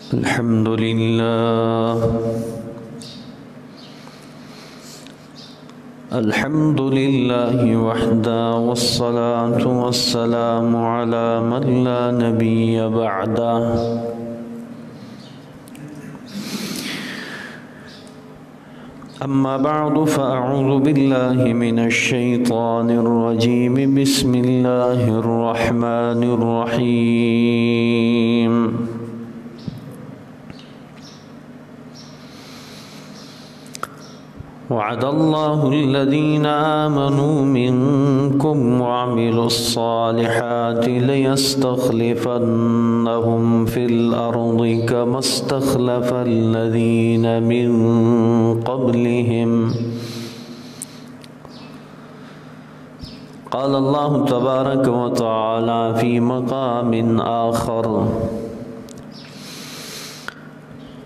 الحمد لله الحمد لله وحده والصلاة والسلام على من لا نبي بعده أما بعد فأعوذ بالله من الشيطان الرجيم بسم الله الرحمن الرحيم وعد الله الذين آمنوا منكم وعملوا الصالحات ليستخلفنهم في الأرض كما استخلف الذين من قبلهم قال الله تبارك وتعالى في مقام آخر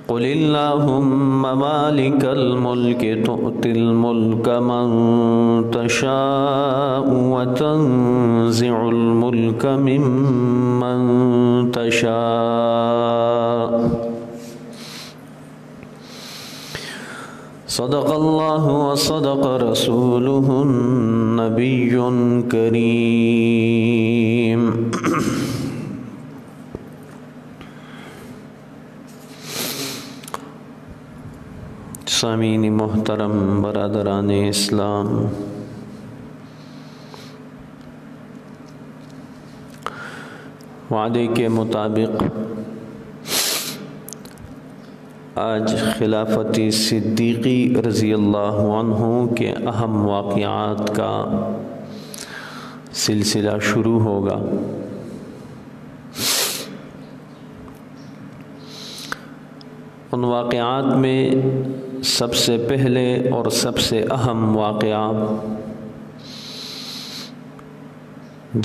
قل اللهم مالك الملك تؤتي الملك من تشاء وتنزع الملك ممن تشاء صدق الله وصدق رسوله النبي الكريم سامعین محترم، برادران اسلام، وعدے کے مطابق آج خلافت صدیقی رضی اللہ عنہ کے اہم واقعات کا سلسلہ شروع ہوگا۔ ان واقعات میں سب سے پہلے اور سب سے اہم واقعہ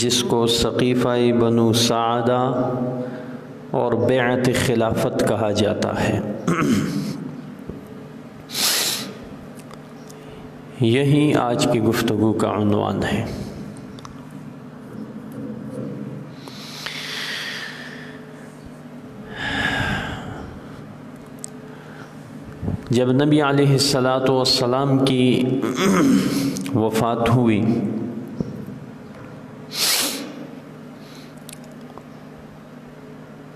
جس کو سقیفہ بنو سعدہ اور بیعت خلافت کہا جاتا ہے، یہی آج کی گفتگو کا عنوان ہے۔ جب نبی علیہ السلام کی وفات ہوئی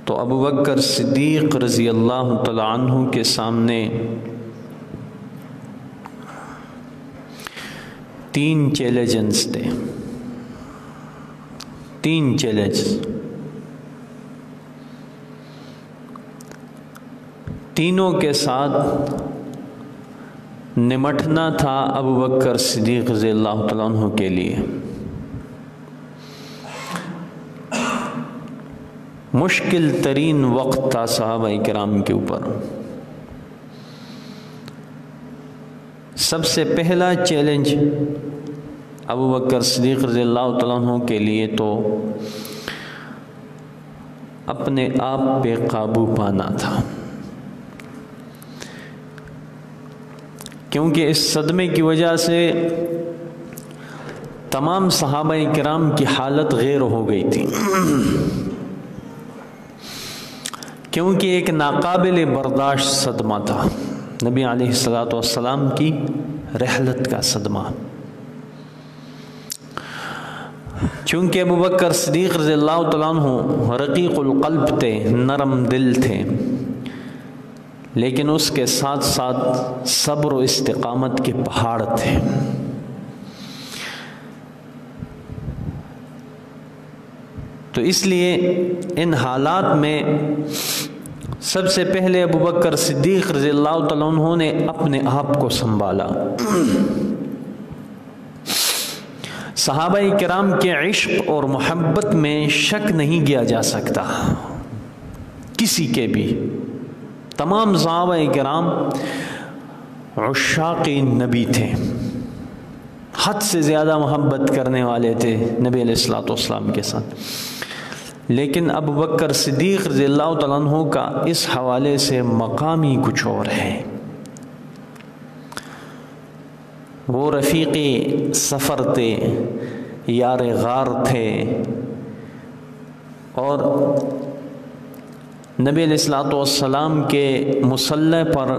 تو ابوبکر صدیق رضی اللہ تعالی عنہ کے سامنے 3 چیلنجز تھے، 3 چیلنج۔ تینوں کے ساتھ نمٹنا تھا ابوبکر صدیق رضی اللہ تعالیٰ عنہ کے لیے۔ مشکل ترین وقت تھا صحابہ کرام کے اوپر۔ سب سے پہلا چیلنج ابوبکر صدیق رضی اللہ تعالیٰ عنہ کے لیے تو اپنے آپ پہ قابو پانا تھا، کیونکہ اس صدمے کی وجہ سے تمام صحابہ کرام کی حالت غیر ہو گئی تھی، کیونکہ ایک ناقابل برداشت صدمہ تھا، نبی علیہ السلام کی رحلت کا صدمہ۔ چونکہ ابوبکر صدیق رضی اللہ تعالیٰ عنہ رقیق القلب تھے، نرم دل تھے، لیکن اس کے ساتھ ساتھ صبر و استقامت کے پہاڑ تھے۔ تو اس لیے ان حالات میں سب سے پہلے ابوبکر صدیق رضی اللہ تعالیٰ عنہ نے اپنے آپ کو سنبھالا۔ صحابہ کرام کے عشق اور محبت میں شک نہیں کیا جا سکتا، کسی کے بھی۔ تمام صحابہ کرام عشاق نبی تھے، حد سے زیادہ محبت کرنے والے تھے نبی علیہ السلام کے ساتھ، لیکن ابوبکر صدیق رضی اللہ تعالیٰ عنہ کا اس حوالے سے مقام ہی کچھ اور ہے۔ وہ رفیق سفر تھے، یار غار تھے، اور نبی علیہ الصلوۃ والسلام کے مصلی پر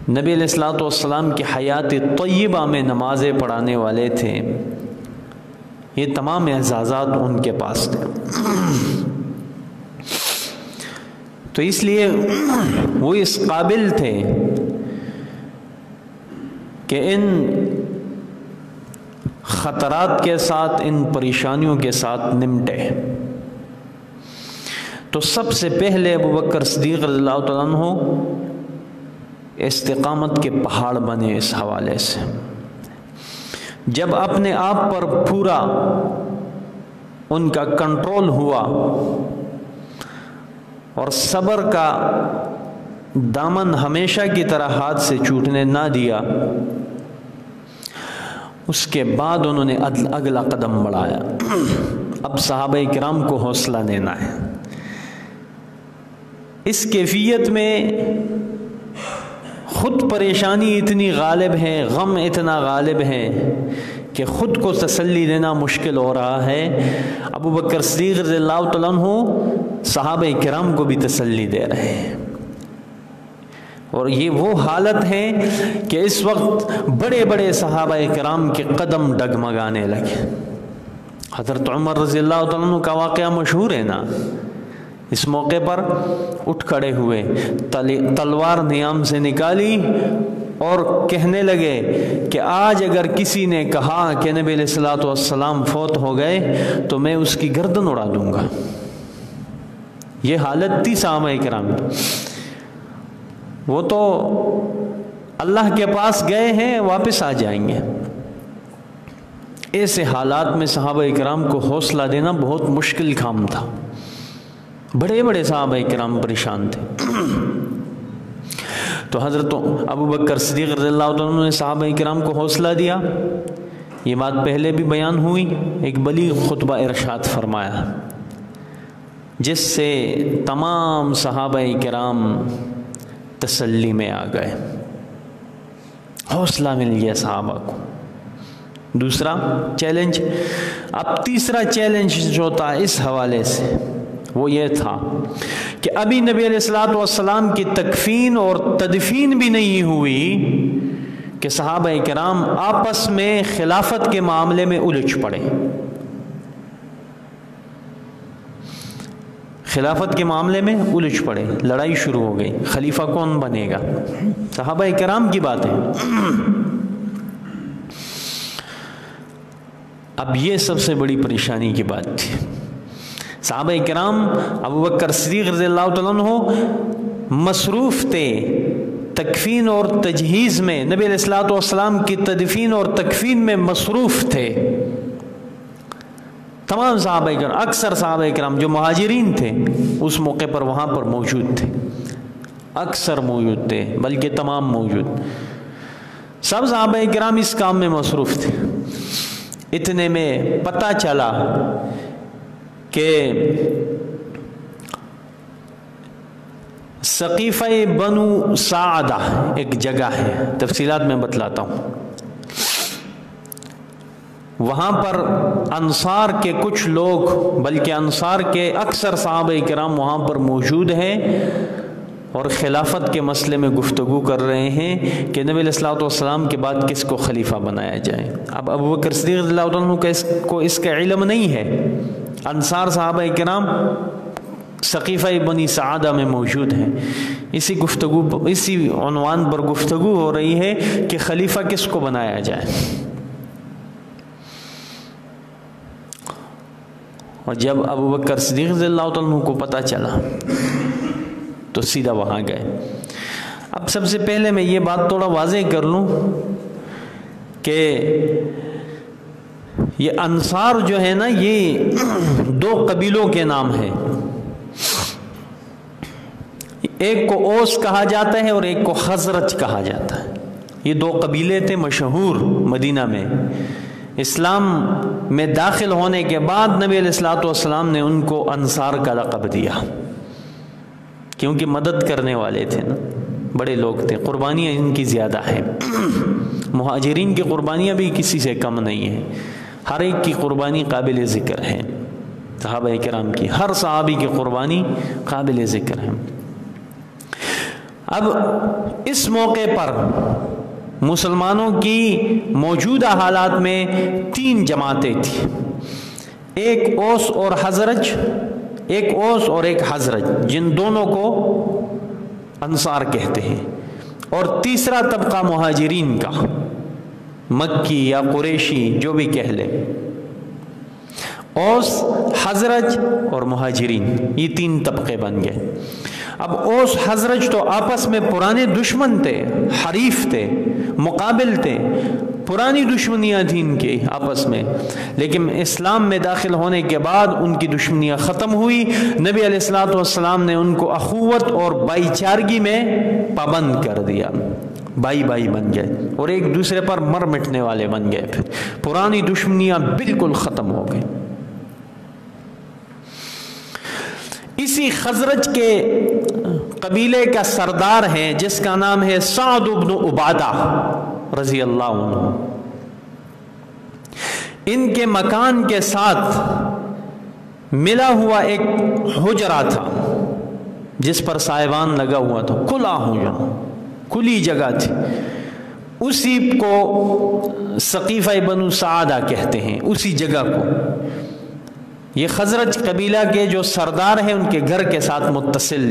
نبی علیہ الصلوۃ والسلام کی حیات طیبہ میں نمازیں پڑھانے والے تھے. یہ تمام اعزازات ان کے پاس تھے. تو اس لیے وہ اس قابل تھے کہ ان خطرات کے ساتھ، ان پریشانیوں کے ساتھ نمٹے. تو سب سے پہلے ابوبکر صدیق رضی اللہ تعالیٰ عنہ استقامت کے پہاڑ بنے. اس حوالے سے جب اپنے آپ پر پورا ان کا کنٹرول ہوا اور صبر کا دامن ہمیشہ کی طرح ہاتھ سے چھوٹنے نہ دیا، اس کے بعد انہوں نے اگلا قدم بڑھایا. اب صحابہ کرام کو حوصلہ دینا ہے. اس کیفیت میں خود پریشانی اتنی غالب ہے، غم اتنا غالب ہے کہ خود کو تسلی دینا مشکل ہو رہا ہے. ابوبکر صدیق رضی اللہ تعالیٰ عنہ صحابہ کرام کو بھی تسلی دے رہے ہیں. اور یہ وہ حالت ہے کہ اس وقت بڑے بڑے صحابہ کرام کے قدم ڈگمگانے لگے. حضرت عمر رضی اللہ تعالیٰ عنہ کا واقعہ مشہور ہے نا. اس موقع پر اٹھ کھڑے ہوئے، تلوار نیام سے نکالی اور کہنے لگے کہ آج اگر کسی نے کہا کہ نبی علیہ الصلوۃ والسلام فوت ہو گئے تو میں اس کی گردن اڑا دوں گا. یہ حالت تھی صحابہ کرام کی. وہ تو اللہ کے پاس گئے ہیں، واپس آ جائیں گے. ایسے حالات میں صحابہ کرام کو حوصلہ دینا بہت مشکل کام تھا. بڑے بڑے صحابہ کرام پریشان تھے. تو حضرت ابوبکر صدیق رضی اللہ عنہ نے صحابہ کرام کو حوصلہ دیا. یہ بات پہلے بھی بیان ہوئی. ایک بلیغ خطبہ ارشاد فرمایا جس سے تمام صحابہ کرام تسلی میں آ گئے. حوصلہ مل گیا صحابہ کو. دوسرا چیلنج. اب تیسرا چیلنج جو تھا اس حوالے سے وہ یہ تھا کہ ابھی نبی علیہ الصلوۃ والسلام کی تکفین اور تدفین بھی نہیں ہوئی کہ صحابہ کرام آپس میں خلافت کے معاملے میں الجھ پڑے. خلافت کے معاملے میں الجھ پڑے، لڑائی شروع ہو گئی. خلیفہ کون بنے گا؟ صحابہ کرام کی بات ہے. اب یہ سب سے بڑی پریشانی کی بات تھی. صحابہ کرام ابوبکر صدیق رضی اللہ تعالیٰ عنہ مصروف تھے تکفین اور تجہیز میں. نبی علیہ الصلوۃ والسلام کی تدفین اور تکفین میں مصروف تھے. تمام صحابہ کرام، اکثر صحابہ کرام جو مہاجرین تھے اس موقع پر وہاں پر موجود تھے. اکثر موجود تھے، بلکہ تمام موجود. سب صحابہ کرام اس کام میں مصروف تھے. اتنے میں پتہ چلا کہ سقیفہ بنو ساعدہ ایک جگہ ہے، تفصیلات میں بتلاتا ہوں. وہاں پر انصار کے کچھ لوگ، بلکہ انصار کے اکثر صحابہ کرام وہاں پر موجود ہیں اور خلافت کے مسئلے میں گفتگو کر رہے ہیں کہ نبی علیہ الصلوۃ والسلام کے بعد کس کو خلیفہ بنایا جائے. اب ابوبکر صدیق رضی اللہ عنہ کو اس کا علم نہیں ہے. انصار صحابہ کرام سقیفہ بنی سعادہ میں موجود ہیں. اسی عنوان پر گفتگو ہو رہی ہے کہ خلیفہ کس کو بنایا جائے. اور جب ابوبکر صدیق رضی اللہ عنہ کو پتہ چلا تو سیدھا وہاں گئے. اب سب سے پہلے میں یہ بات تھوڑا واضح کر لوں کہ یہ انصار جو ہے نا، یہ دو قبیلوں کے نام ہیں. ایک کو اوس کہا جاتا ہے اور ایک کو خزرج کہا جاتا ہے. یہ دو قبیلے تھے مشہور مدینہ میں. اسلام میں داخل ہونے کے بعد نبی علیہ الصلوۃ والسلام نے ان کو انصار کا لقب دیا کیونکہ مدد کرنے والے تھے نا، بڑے لوگ تھے. قربانیاں ان کی زیادہ ہیں. مہاجرین کی قربانیاں بھی کسی سے کم نہیں ہیں. ہر ایک کی قربانی قابل ذکر ہے. صحابہ کرام کی ہر صحابی کی قربانی قابل ذکر ہے۔ اب اس موقع پر مسلمانوں کی موجودہ حالات میں 3 جماعتیں تھیں، ایک اوس اور حزرج، ایک اوس اور ایک حزرج، جن دونوں کو انصار کہتے ہیں، اور تیسرا طبقہ مہاجرین کا، مکی یا قریشی جو بھی کہہ لے۔ اوس، حزرج اور مہاجرین، یہ 3 طبقے بن گئے۔ اب اوس حزرج تو آپس میں پرانے دشمن تھے، حریف تھے، مقابل تھے، پرانی دشمنیاں تھیں ان کی آپس میں، لیکن اسلام میں داخل ہونے کے بعد ان کی دشمنیاں ختم ہوئی۔ نبی علیہ الصلوۃ والسلام نے ان کو اخوت اور بھائی چارگی میں پابند کر دیا، بھائی بھائی بن گئے اور ایک دوسرے پر مر مٹنے والے بن گئے، پھر پرانی دشمنیاں بالکل ختم ہو گئی۔ اسی خزرج کے قبیلے کا سردار ہے جس کا نام ہے سعد بن عبادہ رضی اللہ عنہ۔ ان کے مکان کے ساتھ ملا ہوا ایک حجرہ تھا جس پر سائبان لگا ہوا تھا، کھلا حجرہ، کھلی جگہ تھی، اسی کو سقیفہ بنو سعادہ کہتے ہیں، اسی جگہ کو۔ یہ خزرج قبیلہ کے جو سردار ہیں ان کے گھر کے ساتھ متصل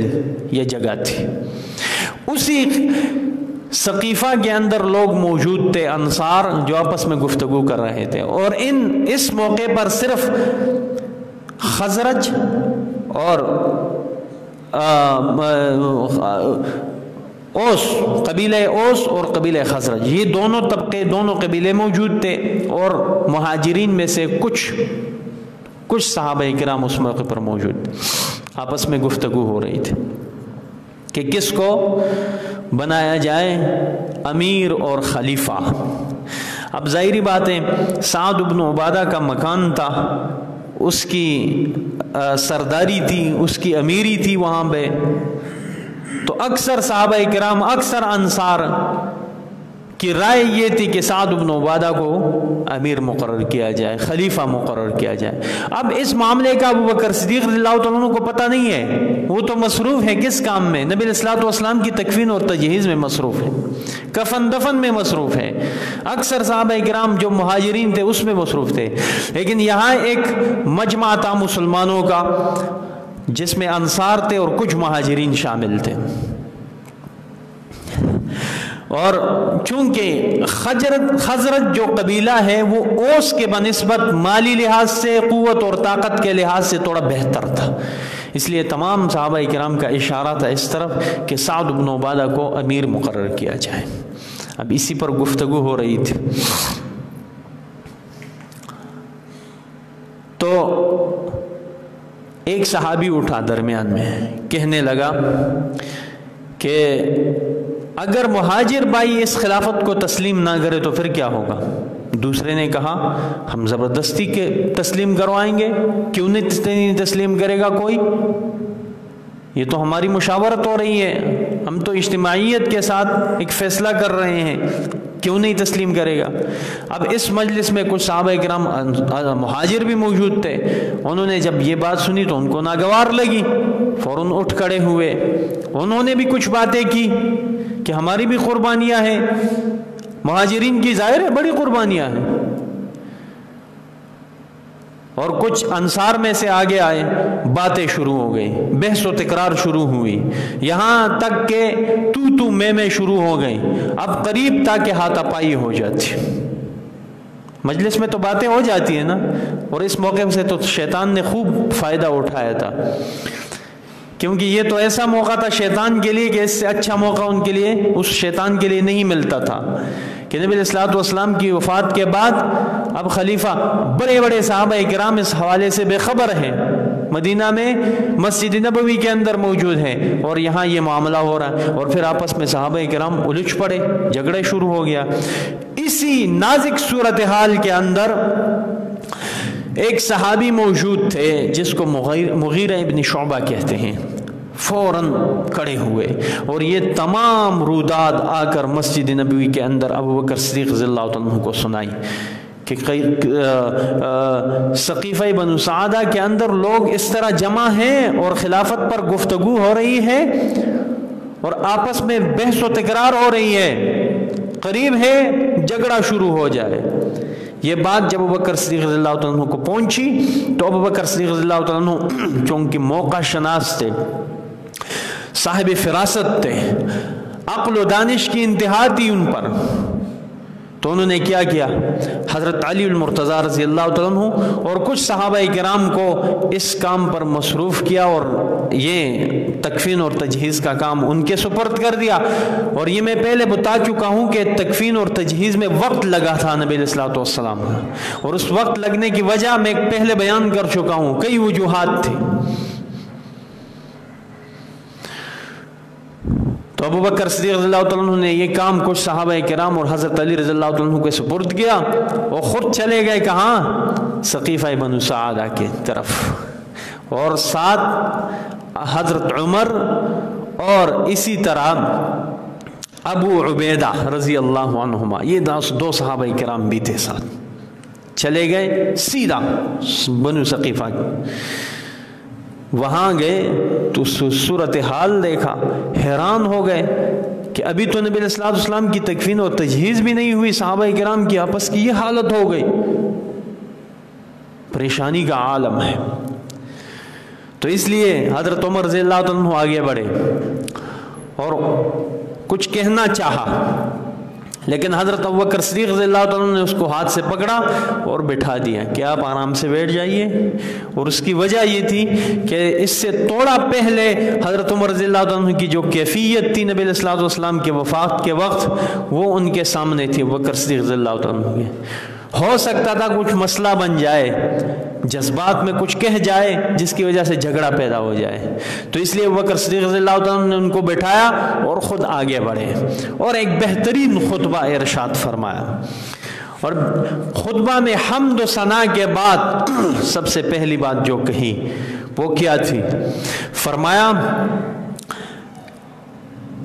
یہ جگہ تھی۔ اسی سقیفہ کے اندر لوگ موجود تھے، انصار، جو آپس میں گفتگو کر رہے تھے، اور اس موقع پر صرف خزرج اور اوس، قبیلہ اوس اور قبیلہ خزرج، یہ دونوں طبقے، دونوں قبیلے موجود تھے، اور مہاجرین میں سے کچھ صحابہ کرام اس موقع پر موجود تھے۔ آپس میں گفتگو ہو رہی تھی کہ کس کو بنایا جائے امیر اور خلیفہ۔ اب ظاہری بات ہے، سعد بن عبادہ کا مکان تھا، اس کی سرداری تھی، اس کی امیری تھی وہاں پہ، تو اکثر صحابہ کرام، اکثر انصار کی رائے یہ تھی کہ سعد بن عبادہ کو امیر مقرر کیا جائے، خلیفہ مقرر کیا جائے۔ اب اس معاملے کا ابو بکر صدیق رضی اللہ تعالیٰ عنہ کو پتہ نہیں ہے، وہ تو مصروف ہے کس کام میں؟ نبی علیہ الصلوۃ والسلام کی تکفین اور تجہیز میں مصروف ہے، کفن دفن میں مصروف ہے۔ اکثر صحابہ کرام جو مہاجرین تھے اس میں مصروف تھے، لیکن یہاں ایک مجمع تھا مسلمانوں کا جس میں انصار تھے اور کچھ مہاجرین شامل تھے، اور چونکہ خزرج جو قبیلہ ہے وہ اوس کے بنسبت مالی لحاظ سے، قوت اور طاقت کے لحاظ سے تھوڑا بہتر تھا، اس لیے تمام صحابہ کرام کا اشارہ تھا اس طرف کہ سعد بن عبادہ کو امیر مقرر کیا جائے۔ اب اسی پر گفتگو ہو رہی تھی، تو ایک صحابی اٹھا درمیان میں، کہنے لگا کہ اگر مہاجر بھائی اس خلافت کو تسلیم نہ کرے تو پھر کیا ہوگا؟ دوسرے نے کہا ہم زبردستی کے تسلیم کروائیں گے، کیوں نہیں تسلیم کرے گا کوئی؟ یہ تو ہماری مشاورت ہو رہی ہے، ہم تو اجتماعیت کے ساتھ ایک فیصلہ کر رہے ہیں، کیوں نہیں تسلیم کرے گا؟ اب اس مجلس میں کچھ صحابہ کرام مہاجر بھی موجود تھے، انہوں نے جب یہ بات سنی تو ان کو ناگوار لگی، فوراً اٹھ کھڑے ہوئے، انہوں نے بھی کچھ باتیں کی کہ ہماری بھی قربانیاں ہیں، مہاجرین کی ظاہر ہے بڑی قربانیاں ہیں، اور کچھ انصار میں سے آگے آئے، باتیں شروع ہو گئی، بحث و تکرار شروع ہوئی، یہاں تک کہ تو میں شروع ہو گئی، اب قریب تھا کہ ہاتھا پائی ہو جاتی۔ مجلس میں تو باتیں ہو جاتی ہیں نا، اور اس موقع سے تو شیطان نے خوب فائدہ اٹھایا تھا، کیونکہ یہ تو ایسا موقع تھا شیطان کے لیے کہ اس سے اچھا موقع ان کے لیے، اس شیطان کے لیے نہیں ملتا تھا کہ نبی علیہ الصلوۃ والسلام کی وفات کے بعد اب خلیفہ، بڑے بڑے صحابہ کرام اس حوالے سے بے خبر ہیں، مدینہ میں مسجد نبوی کے اندر موجود ہیں، اور یہاں یہ معاملہ ہو رہا ہے، اور پھر آپس میں صحابہ کرام الجھ پڑے، جھگڑے شروع ہو گیا۔ اسی نازک صورتحال کے اندر ایک صحابی موجود تھے جس کو مغیرہ ابن شعبہ کہتے ہیں، فوراً کھڑے ہوئے اور یہ تمام روداد آ کر مسجد نبوی کے اندر ابو بکر صدیق رضی اللہ عنہ کو سنائی کہ سقیفہ بنو سعدہ کے اندر لوگ اس طرح جمع ہیں اور خلافت پر گفتگو ہو رہی ہے اور آپس میں بحث و تکرار ہو رہی ہے، قریب ہے جھگڑا شروع ہو جائے۔ یہ بات جب ابوبکر صدیق رضی اللہ عنہ کو پہنچی تو ابوبکر صدیق رضی اللہ عنہ چونکہ موقع شناس تھے، صاحب فراست تھے، عقل و دانش کی انتہا تھی ان پر، تو انہوں نے کیا کیا، حضرت علی المرتضیٰ رضی اللہ عنہ اور کچھ صحابہ کرام کو اس کام پر مصروف کیا اور یہ تکفین اور تجہیز کا کام ان کے سپرد کر دیا۔ اور یہ میں پہلے بتا چکا ہوں کہ تکفین اور تجہیز میں وقت لگا تھا نبی علیہ الصلوۃ والسلام، اور اس وقت لگنے کی وجہ میں پہلے بیان کر چکا ہوں، کئی وجوہات تھی۔ تو ابوبکر صدیق رضی اللہ عنہ نے یہ کام کچھ صحابہ کرام اور حضرت علی رضی اللہ عنہ کے سپرد کیا، اور خود چلے گئے کہاں؟ سقیفہ بنو سعدہ کی طرف، اور ساتھ حضرت عمر اور اسی طرح ابو عبیدہ رضی اللہ عنہما، یہ دو صحابہ کرام بھی تھے ساتھ، چلے گئے سیدھا بنو سقیفہ کی۔ وہاں گئے تو صورتحال دیکھا، حیران ہو گئے کہ ابھی تو نبی علیہ الصلوۃ والسلام کی تکفین اور تجہیز بھی نہیں ہوئی، صحابہ کرام کی آپس کی یہ حالت ہو گئی، پریشانی کا عالم ہے۔ تو اس لیے حضرت عمر رضی اللہ عنہ آگے بڑھے اور کچھ کہنا چاہا، لیکن حضرت ابوبکر صدیق رضی اللہ عنہ نے اس کو ہاتھ سے پکڑا اور بٹھا دیا کہ آپ آرام سے بیٹھ جائیے۔ اور اس کی وجہ یہ تھی کہ اس سے تھوڑا پہلے حضرت عمر رضی اللہ عنہ کی جو کیفیت تھی نبی علیہ الصلوۃ والسلام کے وفات کے وقت، وہ ان کے سامنے تھی ابوبکر صدیق رضی اللہ عنہ کے۔ ہو سکتا تھا کچھ مسئلہ بن جائے، جذبات میں کچھ کہہ جائے جس کی وجہ سے جھگڑا پیدا ہو جائے، تو اس لیے ابوبکر صدیق رضی اللہ عنہ نے ان کو بٹھایا اور خود آگے بڑھے اور ایک بہترین خطبہ ارشاد فرمایا۔ اور خطبہ میں حمد و ثنا کے بعد سب سے پہلی بات جو کہی وہ کیا تھی؟ فرمایا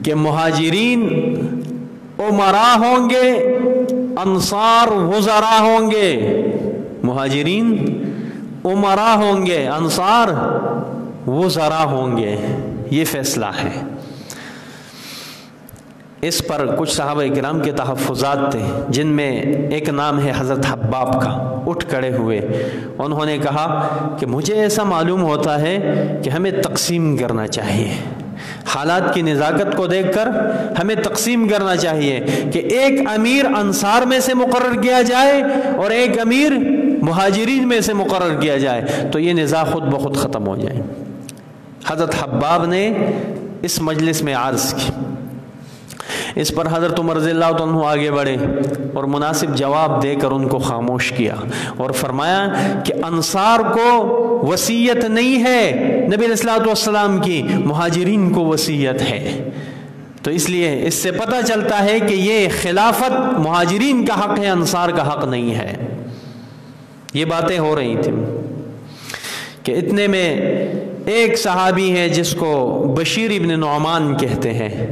کہ مہاجرین امراء ہوں گے، انصار وزراء ہوں گے۔ مہاجرین امراء ہوں گے، انصار وزراء ہوں گے، یہ فیصلہ ہے۔ اس پر کچھ صحابہ کرام کے تحفظات تھے، جن میں ایک نام ہے حضرت حباب کا، اٹھ کھڑے ہوئے، انہوں نے کہا کہ مجھے ایسا معلوم ہوتا ہے کہ ہمیں تقسیم کرنا چاہیے، حالات کی نزاکت کو دیکھ کر ہمیں تقسیم کرنا چاہیے کہ ایک امیر انصار میں سے مقرر کیا جائے اور ایک امیر مہاجرین میں سے مقرر کیا جائے، تو یہ نزاع خود بخود ختم ہو جائے۔ حضرت حباب نے اس مجلس میں عرض کی، اس پر حضرت عمر رضی اللہ عنہ آگے بڑھے اور مناسب جواب دے کر ان کو خاموش کیا اور فرمایا کہ انصار کو وصیت نہیں ہے نبی علیہ الصلوۃ والسلام کی، مہاجرین کو وصیت ہے۔ تو اس لیے اس سے پتہ چلتا ہے کہ یہ خلافت مہاجرین کا حق ہے، انصار کا حق نہیں ہے۔ یہ باتیں ہو رہی تھیں کہ اتنے میں ایک صحابی ہے جس کو بشیر ابن نعمان کہتے ہیں،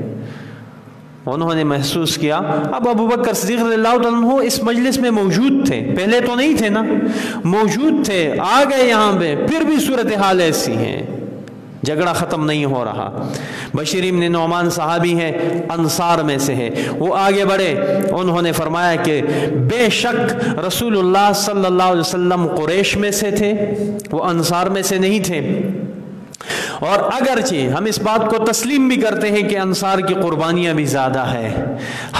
انہوں نے محسوس کیا اب ابوبکر صدیق رضی اللہ عنہ اس مجلس میں موجود تھے، پہلے تو نہیں تھے نا، موجود تھے، آ گئے یہاں پہ، پھر بھی صورتحال ایسی ہے، جھگڑا ختم نہیں ہو رہا۔ بشیر ابن نعمان صحابی ہیں، انصار میں سے ہے، وہ آگے بڑھے، انہوں نے فرمایا کہ بے شک رسول اللہ صلی اللہ علیہ وسلم قریش میں سے تھے، وہ انصار میں سے نہیں تھے، اور اگرچہ ہم اس بات کو تسلیم بھی کرتے ہیں کہ انصار کی قربانیاں بھی زیادہ ہے،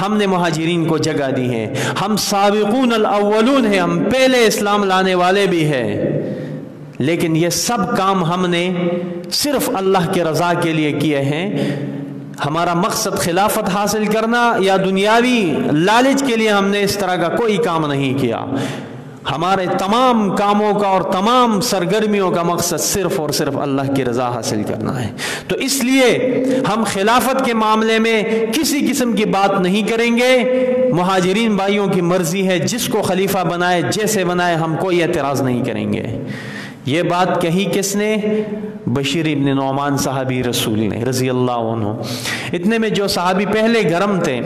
ہم نے مہاجرین کو جگہ دی ہے، ہم سابقون الاولون ہیں، ہم پہلے اسلام لانے والے بھی ہیں، لیکن یہ سب کام ہم نے صرف اللہ کے رضا کے لیے کیے ہیں، ہمارا مقصد خلافت حاصل کرنا یا دنیاوی لالچ کے لیے ہم نے اس طرح کا کوئی کام نہیں کیا، ہمارے تمام کاموں کا اور تمام سرگرمیوں کا مقصد صرف اور صرف اللہ کی رضا حاصل کرنا ہے۔ تو اس لیے ہم خلافت کے معاملے میں کسی قسم کی بات نہیں کریں گے، مہاجرین بھائیوں کی مرضی ہے، جس کو خلیفہ بنائے جیسے بنائے، ہم کوئی اعتراض نہیں کریں گے۔ یہ بات کہی کس نے؟ بشیر ابن نعمان صحابی رسول نے رضی اللہ عنہ۔ اتنے میں جو صحابی پہلے گرم تھے،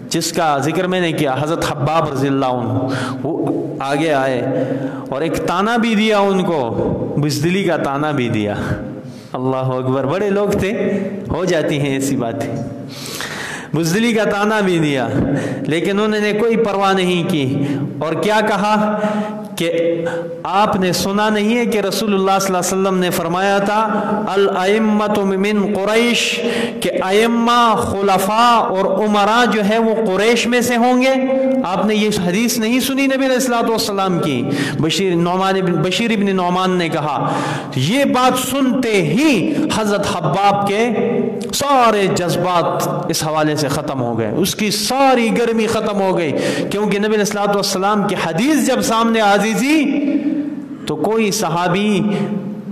جس کا ذکر میں نے کیا، حضرت حباب رضی اللہ عنہ، وہ آگے آئے اور ایک تانا بھی دیا ان کو، بزدلی کا تانا بھی دیا. اللہ اکبر، بڑے لوگ تھے، ہو جاتی ہیں ایسی باتیں. بزدلی کا تانا بھی دیا، لیکن انہوں نے کوئی پرواہ نہیں کی. اور کیا کہا کہ آپ نے سنا نہیں ہے کہ رسول اللہ صلی اللہ علیہ وسلم نے فرمایا تھا الائمۃ من قریش، کہ ائمہ، خلفاء اور امراء جو ہے وہ قریش میں سے ہوں گے؟ آپ نے یہ حدیث نہیں سنی نبی علیہ الصلوۃ والسلام کی؟ بشیر ابن نعمان نے کہا. یہ بات سنتے ہی حضرت حباب کے سارے جذبات اس حوالے سے ختم ہو گئے، اس کی ساری گرمی ختم ہو گئی، کیونکہ نبی علیہ الصلوۃ والسلام کی حدیث جب سامنے آتی تھی تو کوئی صحابی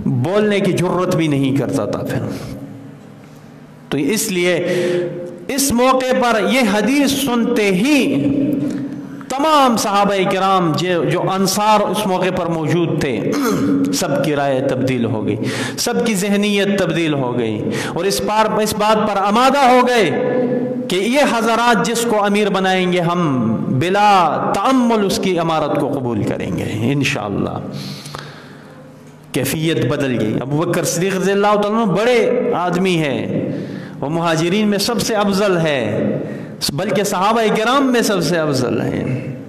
بولنے کی جرت بھی نہیں کرتا تھا پھر. تو اس لیے اس موقع پر یہ حدیث سنتے ہی تمام صحابہ کرام جو انصار اس موقع پر موجود تھے، سب کی رائے تبدیل ہو گئی، سب کی ذہنیت تبدیل ہو گئی، اور اس بات پر آمادہ ہو گئے کہ یہ حضرات جس کو امیر بنائیں گے ہم بلا تأمل اس کی امارت کو قبول کریں گے انشاءاللہ. کیفیت بدل گئی. ابو بکر صدیق رضی اللہ تعالیٰ عنہ بڑے آدمی ہیں، وہ مہاجرین میں سب سے افضل ہے، بلکہ صحابہ کرام میں سب سے افضل ہیں.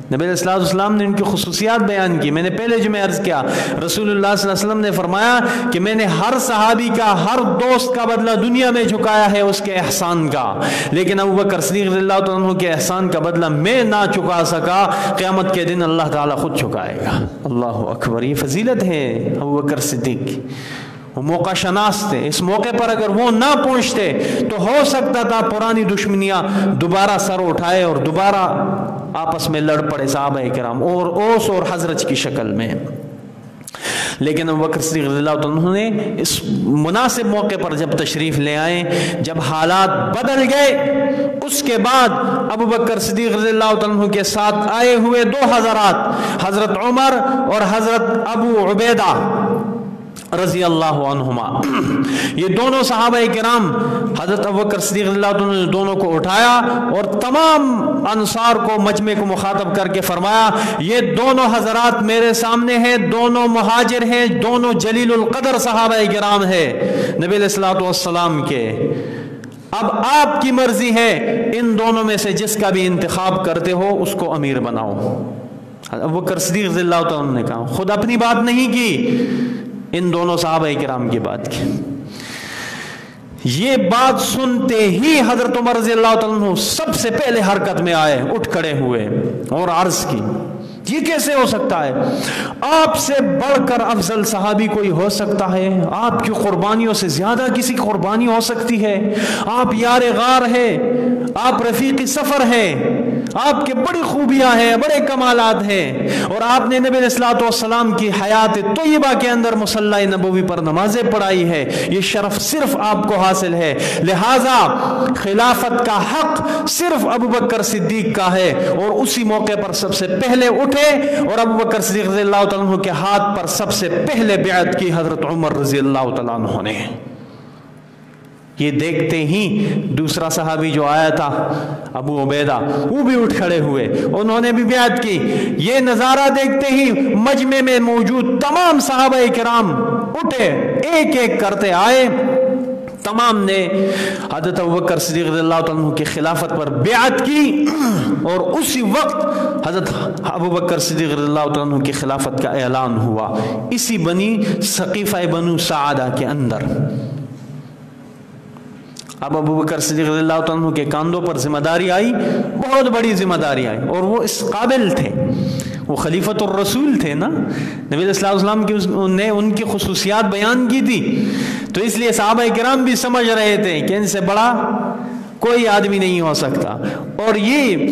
نبی علیہ الصلوۃ والسلام نے ان کی خصوصیات بیان کی. میں نے پہلے جو میں عرض کیا، رسول اللہ صلی اللہ علیہ وسلم نے فرمایا کہ میں نے ہر صحابی کا، ہر دوست کا بدلہ دنیا میں چکایا ہے اس کے احسان کا، لیکن ابو بکر صدیق رضی اللہ عنہ کے احسان کا بدلہ میں نہ چکا سکا، قیامت کے دن اللہ تعالیٰ خود چکائے گا. اللہ اکبر، یہ فضیلت ہے ابو بکر صدیق. وہ موقع شناس تھے. اس موقع پر اگر وہ نہ پہنچتے تو ہو سکتا تھا پرانی دشمنیاں دوبارہ سر اٹھائے اور دوبارہ آپس میں لڑ پڑے صحابہ کرام، اور اوس اور حضرت کی شکل میں. لیکن ابو بکر صدیق رضی اللہ عنہ نے اس مناسب موقع پر جب تشریف لے آئے، جب حالات بدل گئے، اس کے بعد ابو بکر صدیق رضی اللہ عنہ کے ساتھ آئے ہوئے دو حضرات، حضرت عمر اور حضرت ابو عبیدہ رضی اللہ عنہما، یہ دونوں صحابہ کرام، حضرت ابوبکر صدیق رضی اللہ عنہ نے دونوں کو اٹھایا اور تمام انصار کو، مجمع کو مخاطب کر کے فرمایا یہ دونوں حضرات میرے سامنے ہیں، دونوں مہاجر ہیں، دونوں جلیل القدر صحابہ کرام ہیں نبی علیہ الصلوۃ والسلام کے. اب آپ کی مرضی ہے، ان دونوں میں سے جس کا بھی انتخاب کرتے ہو اس کو امیر بناؤ. ابوبکر صدیق رضی اللہ عنہ نے کہا، خود اپنی بات نہیں کی، ان دونوں صحابہ کرام کی بات کی. یہ بات سنتے ہی حضرت عمر رضی اللہ عنہ سب سے پہلے حرکت میں آئے، اٹھ کھڑے ہوئے اور عرض کی یہ کیسے ہو سکتا ہے؟ آپ سے بڑھ کر افضل صحابی کوئی ہو سکتا ہے؟ آپ کی قربانیوں سے زیادہ کسی کی قربانی ہو سکتی ہے؟ آپ یار غار ہے، آپ رفیق سفر ہیں، آپ کے بڑی خوبیاں ہیں، بڑے کمالات ہیں، اور آپ نے نبی علیہ الصلوۃ والسلام کی حیات طیبہ کے اندر مصلی نبوی پر نمازیں پڑھائی ہے، یہ شرف صرف آپ کو حاصل ہے، لہٰذا خلافت کا حق صرف ابوبکر صدیق کا ہے. اور اسی موقع پر سب سے پہلے اٹھے اور ابوبکر صدیق رضی اللہ عنہ کے ہاتھ پر سب سے پہلے بیعت کی حضرت عمر رضی اللہ تعالیٰ عنہ نے. یہ دیکھتے ہی دوسرا صحابی جو آیا تھا ابو عبیدہ، وہ بھی اٹھ کھڑے ہوئے، انہوں نے بھی بیعت کی. یہ نظارہ دیکھتے ہی مجمع میں موجود تمام صحابہ کرام اٹھے، ایک ایک کرتے آئے، تمام نے حضرت ابوبکر صدیق رضی اللہ عنہ کی خلافت پر بیعت کی، اور اسی وقت حضرت ابوبکر صدیق رضی اللہ عنہ کی خلافت کا اعلان ہوا اسی بنی ثقیفہ بنو سعادہ کے اندر. اب ابوبکر صدیق رضی اللہ عنہ کے کاندھوں پر ذمہ داری آئی، بہت بڑی ذمہ داری آئی، اور وہ اس قابل تھے، وہ خلیفۃ الرسول تھے نا. نبی علیہ الصلوۃ والسلام نے ان کی خصوصیات بیان کی تھی، تو اس لیے صحابہ کرام بھی سمجھ رہے تھے کہ ان سے بڑا کوئی آدمی نہیں ہو سکتا. اور یہ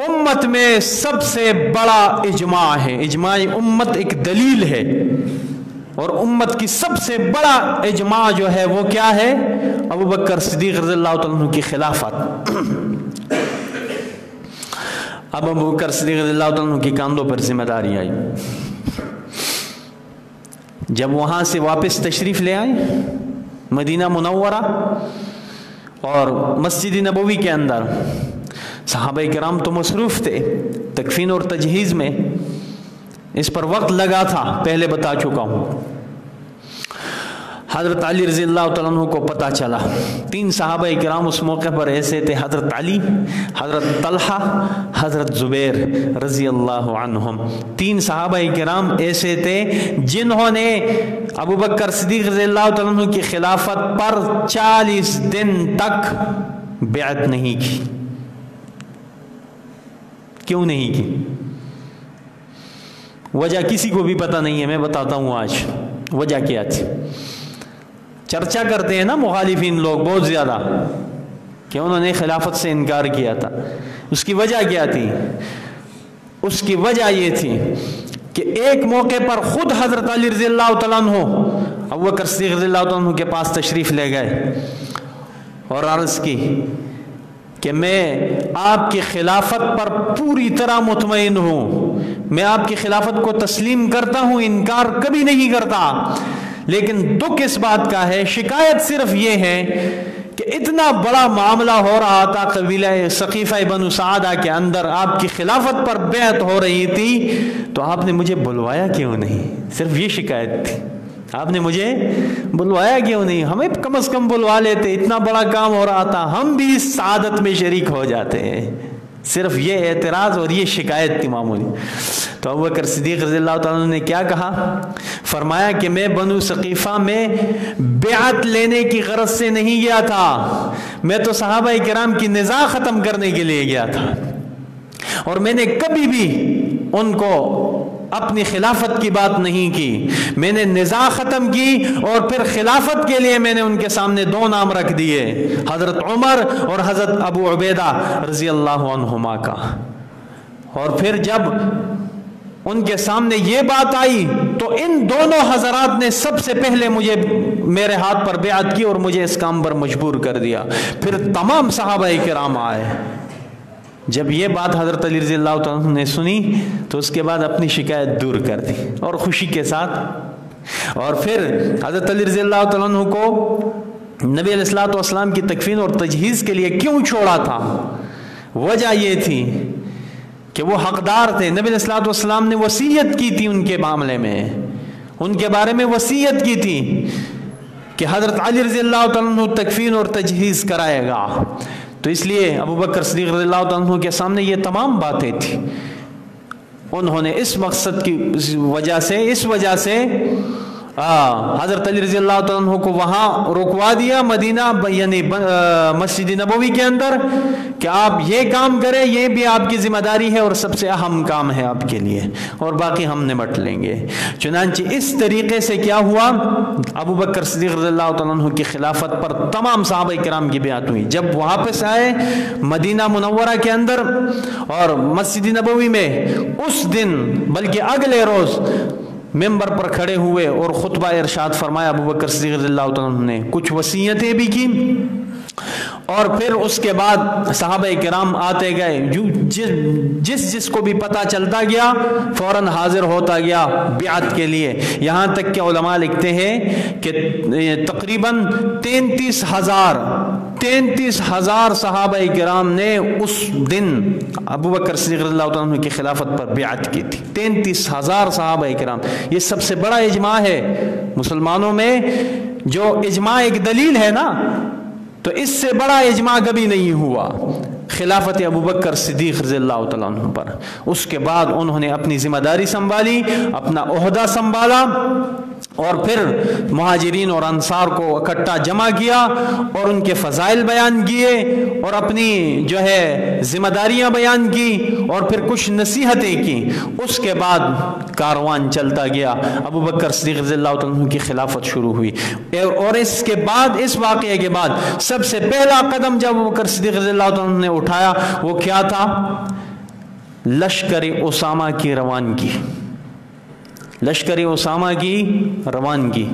امت میں سب سے بڑا اجماع ہے، اجماع امت ایک دلیل ہے، اور امت کی سب سے بڑا اجماع جو ہے وہ کیا ہے؟ ابوبکر صدیق رضی اللہ عنہ کی خلافت. اب ابوبکر صدیق رضی اللہ عنہ کی کاندھوں پر ذمہ داری آئی. جب وہاں سے واپس تشریف لے آئے مدینہ منورہ اور مسجد نبوی کے اندر، صحابہ کرام تو مصروف تھے تکفین اور تجہیز میں، اس پر وقت لگا تھا، پہلے بتا چکا ہوں۔ حضرت علی رضی اللہ تعالیٰ عنہ کو پتہ چلا، 3 صحابہ کرام اس موقع پر ایسے تھے، حضرت علی، حضرت طلحہ، حضرت زبیر رضی اللہ عنہم۔ 3 صحابہ کرام ایسے تھے جنہوں نے ابو بکر صدیق رضی اللہ تعالیٰ عنہ کی خلافت پر 40 دن تک بیعت نہیں کی۔ کیوں نہیں کی؟ وجہ کسی کو بھی پتہ نہیں ہے، میں بتاتا ہوں آج وجہ کیا تھی۔ چرچا کرتے ہیں نا مخالفین لوگ بہت زیادہ کہ انہوں نے خلافت سے انکار کیا تھا۔ اس کی وجہ کیا تھی؟ اس کی وجہ یہ تھی کہ ایک موقع پر خود حضرت علی رضی اللہ تعالیٰ عنہ ابو بکر صدیق رضی اللہ تعالیٰ عنہ کے پاس تشریف لے گئے اور عرض کی کہ میں آپ کی خلافت پر پوری طرح مطمئن ہوں، میں آپ کی خلافت کو تسلیم کرتا ہوں، انکار کبھی نہیں کرتا، لیکن دکھ اس بات کا ہے، شکایت صرف یہ ہے کہ اتنا بڑا معاملہ ہو رہا تھا قبیلہ ثقیفہ بنو سعدہ کے اندر، آپ کی خلافت پر بیعت ہو رہی تھی، تو آپ نے مجھے بلوایا کیوں نہیں؟ صرف یہ شکایت تھی، آپ نے مجھے بلوایا کیوں نہیں؟ ہمیں کم از کم بلوا لیتے، اتنا بڑا کام ہو رہا تھا، ہم بھی اس سعادت میں شریک ہو جاتے ہیں۔ صرف یہ اعتراض اور یہ شکایت تھی معمولی۔ تو ابو بکر صدیق رضی اللہ تعالیٰ نے کیا کہا؟ فرمایا کہ میں بنو ثقیفہ میں بیعت لینے کی غرض سے نہیں گیا تھا، میں تو صحابہ کرام کی نزاع ختم کرنے کے لیے گیا تھا، اور میں نے کبھی بھی ان کو اپنی خلافت کی بات نہیں کی، میں نے نزاع ختم کی، اور پھر خلافت کے لیے میں نے ان کے سامنے 2 نام رکھ دیے، حضرت عمر اور حضرت ابو عبیدہ رضی اللہ عنہما کا۔ اور پھر جب ان کے سامنے یہ بات آئی تو ان دونوں حضرات نے سب سے پہلے مجھے میرے ہاتھ پر بیعت کی اور مجھے اس کام پر مجبور کر دیا۔ پھر تمام صحابہ کرام آئے۔ جب یہ بات حضرت علی رضی اللہ عنہ نے سنی تو اس کے بعد اپنی شکایت دور کر دی اور خوشی کے ساتھ، اور پھر حضرت علی رضی اللہ عنہ کو نبی علیہ الصلوۃ والسلام کی تکفین اور تجہیز کے لیے کیوں چھوڑا تھا؟ وجہ یہ تھی کہ وہ حقدار تھے، نبی علیہ الصلوۃ والسلام نے وصیت کی تھی ان کے معاملے میں، ان کے بارے میں وصیت کی تھی کہ حضرت علی رضی اللہ عنہ تکفین اور تجہیز کرائے گا، تو اس لیے ابو بکر صدیق رضی اللہ عنہ کے سامنے یہ تمام باتیں تھیں۔ انہوں نے اس مقصد کی وجہ سے حضرت علی رضی اللہ عنہ کو وہاں رکوا دیا مدینہ، یعنی مسجد نبوی کے اندر، کہ آپ یہ کام کریں، یہ بھی آپ کی ذمہ داری ہے اور سب سے اہم کام ہے آپ کے لیے، اور باقی ہم نمٹ لیں گے۔ چنانچہ اس طریقے سے کیا ہوا؟ ابو بکر صدیق رضی اللہ عنہ کی خلافت پر تمام صحابہ کرام کی بیعت ہوئی۔ جب واپس آئے مدینہ منورہ کے اندر اور مسجد نبوی میں، اس دن بلکہ اگلے روز ممبر پر کھڑے ہوئے اور خطبہ ارشاد فرمایا ابو بکر صدیق رضی اللہ عنہ نے، کچھ وصیتیں بھی کی، اور پھر اس کے بعد صحابہ کرام آتے گئے، جس کو بھی پتہ چلتا گیا فوراً حاضر ہوتا گیا بیعت کے لیے، یہاں تک کہ علماء لکھتے ہیں کہ تقریباً 33,000 صحابہ کرام نے اس دن ابو بکر صدیق رضی اللہ عنہ کی خلافت پر بیعت کی تھی۔ 33,000 صحابہ کرام، یہ سب سے بڑا اجماع ہے مسلمانوں میں، جو اجماع ایک دلیل ہے نا، تو اس سے بڑا اجماع کبھی نہیں ہوا خلافت ابو بکر صدیق رضی اللہ تعالیٰ عنہ پر۔ اس کے بعد انہوں نے اپنی ذمہ داری سنبھالی، اپنا عہدہ سنبھالا، اور پھر مہاجرین اور انصار کو اکٹھا جمع کیا اور ان کے فضائل بیان کیے اور اپنی جو ہے ذمہ داریاں بیان کی اور پھر کچھ نصیحتیں کی۔ اس کے بعد کاروان چلتا گیا، ابو بکر صدیق رضی اللہ عنہ کی خلافت شروع ہوئی، اور اس کے بعد، اس واقعے کے بعد سب سے پہلا قدم جب ابو بکر صدیق رضی اللہ عنہ نے اٹھایا وہ کیا تھا؟ لشکر اسامہ کی روانگی، لشکر اسامہ کی روانگی،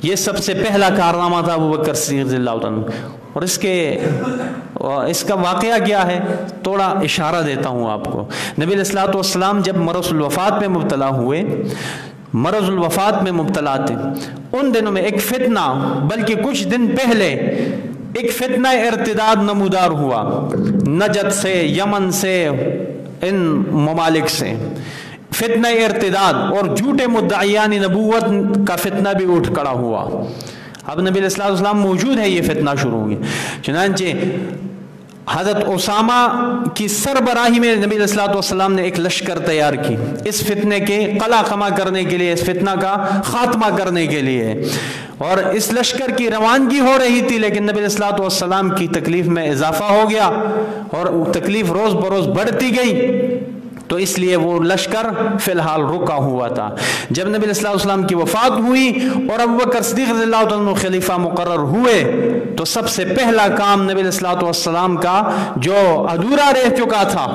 یہ سب سے پہلا کارنامہ تھا ابو بکر صدیق رضی اللہ عنہ۔ اور اس کا واقعہ کیا ہے تھوڑا اشارہ دیتا ہوں آپ کو۔ نبی علیہ الصلوۃ والسلام جب مرض الوفات میں مبتلا ہوئے، مرض الوفات میں مبتلا تھے، ان دنوں میں ایک فتنہ، بلکہ کچھ دن پہلے ایک فتنہ ارتداد نمودار ہوا، نجد سے، یمن سے، ان ممالک سے فتنہ ارتداد اور جھوٹے مدعیان نبوت کا فتنہ بھی اٹھ کھڑا ہوا. اب نبی علیہ الصلوۃ والسلام موجود ہے، یہ فتنہ شروع ہو گیا. چنانچہ حضرت اسامہ کی سربراہی میں نبی علیہ الصلوۃ والسلام نے ایک لشکر تیار کی اس فتنے کے قلع خما کرنے کے لیے، اس فتنہ کا خاتمہ کرنے کے لیے. اور اس لشکر کی روانگی ہو رہی تھی، لیکن نبی علیہ الصلوۃ والسلام کی تکلیف میں اضافہ ہو گیا اور تکلیف روز بروز بڑھتی گئی، تو اس لیے وہ لشکر فی الحال رکا ہوا تھا. جب نبی علیہ السلام کی وفات ہوئی اور ابوبکر صدیق رضی اللہ عنہ خلیفہ مقرر ہوئے، تو سب سے پہلا کام نبی علیہ السلام کا جو ادھورا رہ چکا تھا،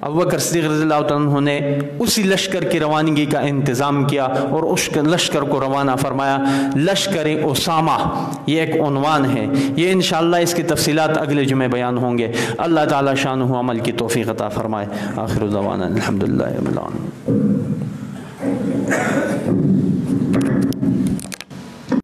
ابوبکر صدیق رضی اللہ عنہ نے اسی لشکر کی روانگی کا انتظام کیا اور اس لشکر کو روانہ فرمایا. لشکر اسامہ یہ ایک عنوان ہے، یہ انشاءاللہ اس کی تفصیلات اگلے جمعے بیان ہوں گے. اللہ تعالی شانہ عمل کی توفیق عطا فرمائے. آخر دعوانا الحمدللہ رب العالمین.